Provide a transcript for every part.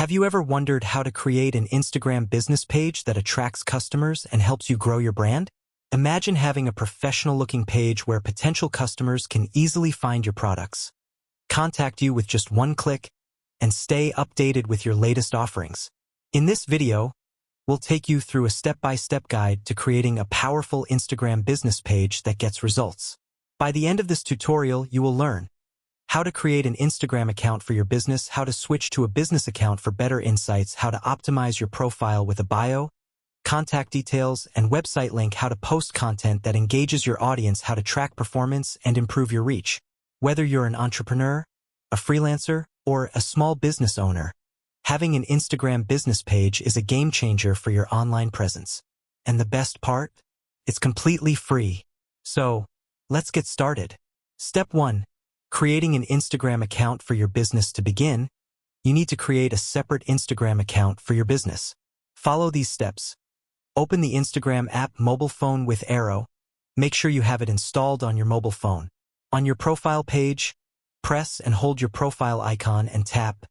Have you ever wondered how to create an Instagram business page that attracts customers and helps you grow your brand? Imagine having a professional-looking page where potential customers can easily find your products, contact you with just one click, and stay updated with your latest offerings. In this video, we'll take you through a step-by-step guide to creating a powerful Instagram business page that gets results. By the end of this tutorial, you will learn how to create an Instagram account for your business, how to switch to a business account for better insights, how to optimize your profile with a bio, contact details, and website link, how to post content that engages your audience, how to track performance and improve your reach. Whether you're an entrepreneur, a freelancer, or a small business owner, having an Instagram business page is a game changer for your online presence. And the best part? It's completely free. So, let's get started. Step 1. Creating an Instagram account for your business. To begin, you need to create a separate Instagram account for your business. Follow these steps. Open the Instagram app mobile phone with arrow. Make sure you have it installed on your mobile phone. On your profile page, press and hold your profile icon and tap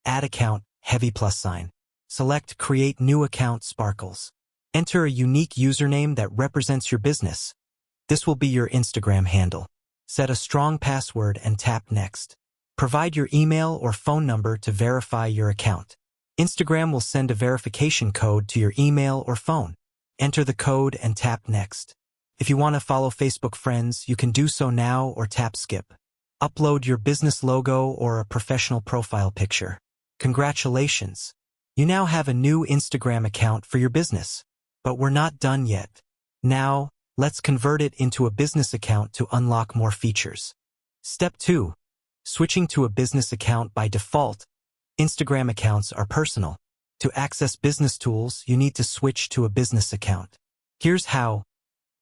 Add Account, heavy plus sign. Select Create New Account sparkles. Enter a unique username that represents your business. This will be your Instagram handle. Set a strong password and tap Next. Provide your email or phone number to verify your account. Instagram will send a verification code to your email or phone. Enter the code and tap Next. If you want to follow Facebook friends, you can do so now or tap Skip. Upload your business logo or a professional profile picture. Congratulations! You now have a new Instagram account for your business. But we're not done yet. Now, let's convert it into a business account to unlock more features. Step 2. Switching to a business account. By default, Instagram accounts are personal. To access business tools, you need to switch to a business account. Here's how.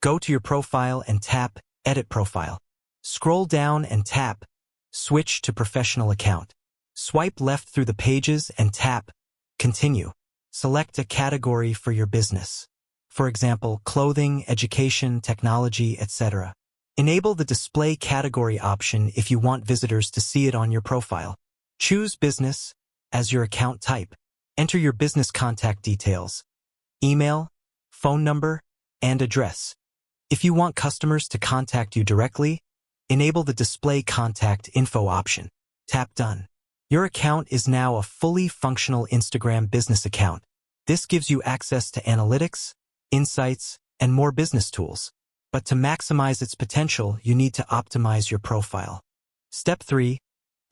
Go to your profile and tap Edit Profile. Scroll down and tap Switch to Professional Account. Swipe left through the pages and tap Continue. Select a category for your business. For example, clothing, education, technology, etc. Enable the display category option if you want visitors to see it on your profile. Choose Business as your account type. Enter your business contact details, email, phone number, and address. If you want customers to contact you directly, enable the Display Contact Info option. Tap Done. Your account is now a fully functional Instagram business account. This gives you access to analytics, insights, and more business tools. But to maximize its potential, you need to optimize your profile. Step 3.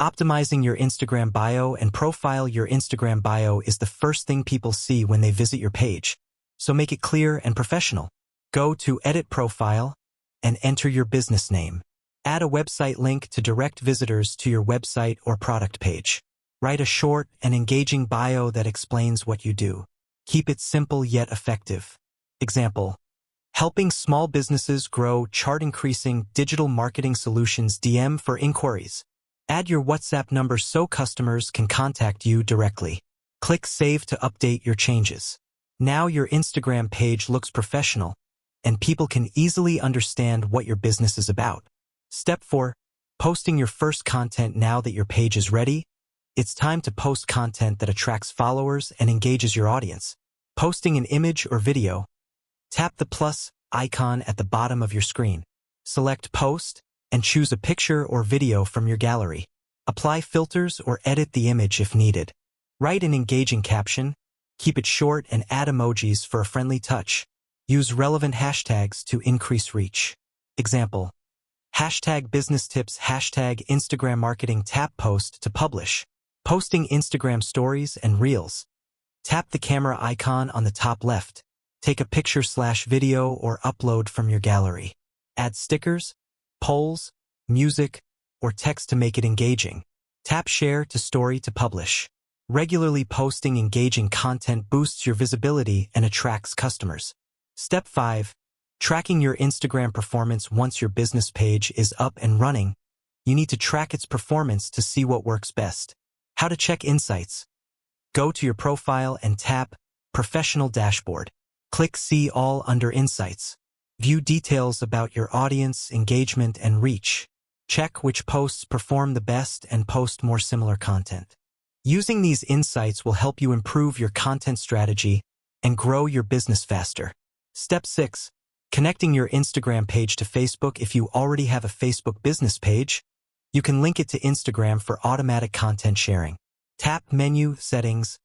Optimizing your Instagram bio and profile. Your Instagram bio is the first thing people see when they visit your page. So make it clear and professional. Go to Edit Profile and enter your business name. Add a website link to direct visitors to your website or product page. Write a short and engaging bio that explains what you do. Keep it simple yet effective. Example: helping small businesses grow, chart increasing digital marketing solutions, DM for inquiries. Add your WhatsApp number so customers can contact you directly. Click Save to update your changes. Now your Instagram page looks professional, and people can easily understand what your business is about. Step 4. Posting your first content. Now that your page is ready, it's time to post content that attracts followers and engages your audience. Posting an image or video. Tap the plus icon at the bottom of your screen. Select Post and choose a picture or video from your gallery. Apply filters or edit the image if needed. Write an engaging caption. Keep it short and add emojis for a friendly touch. Use relevant hashtags to increase reach. Example: hashtag business tips, hashtag Instagram marketing. Tap Post to publish. Posting Instagram stories and reels. Tap the camera icon on the top left. Take a picture/video or upload from your gallery. Add stickers, polls, music, or text to make it engaging. Tap Share to Story to publish. Regularly posting engaging content boosts your visibility and attracts customers. Step 5. Tracking your Instagram performance. Once your business page is up and running, you need to track its performance to see what works best. How to check insights. Go to your profile and tap Professional Dashboard. Click See All under Insights. View details about your audience, engagement, and reach. Check which posts perform the best and post more similar content. Using these insights will help you improve your content strategy and grow your business faster. Step 6. Connecting your Instagram page to Facebook. If you already have a Facebook business page, you can link it to Instagram for automatic content sharing. Tap Menu, Settings,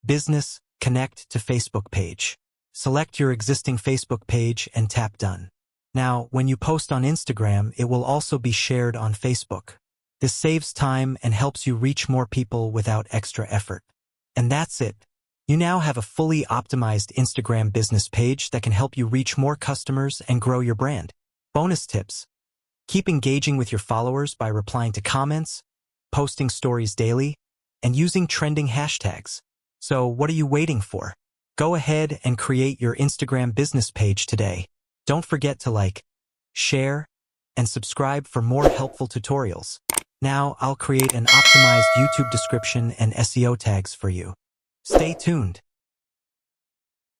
Business, Connect to Facebook page. Select your existing Facebook page and tap Done. Now, when you post on Instagram, it will also be shared on Facebook. This saves time and helps you reach more people without extra effort. And that's it. You now have a fully optimized Instagram business page that can help you reach more customers and grow your brand. Bonus tips. Keep engaging with your followers by replying to comments, posting stories daily, and using trending hashtags. So what are you waiting for? Go ahead and create your Instagram business page today. Don't forget to like, share, and subscribe for more helpful tutorials. Now I'll create an optimized YouTube description and SEO tags for you. Stay tuned.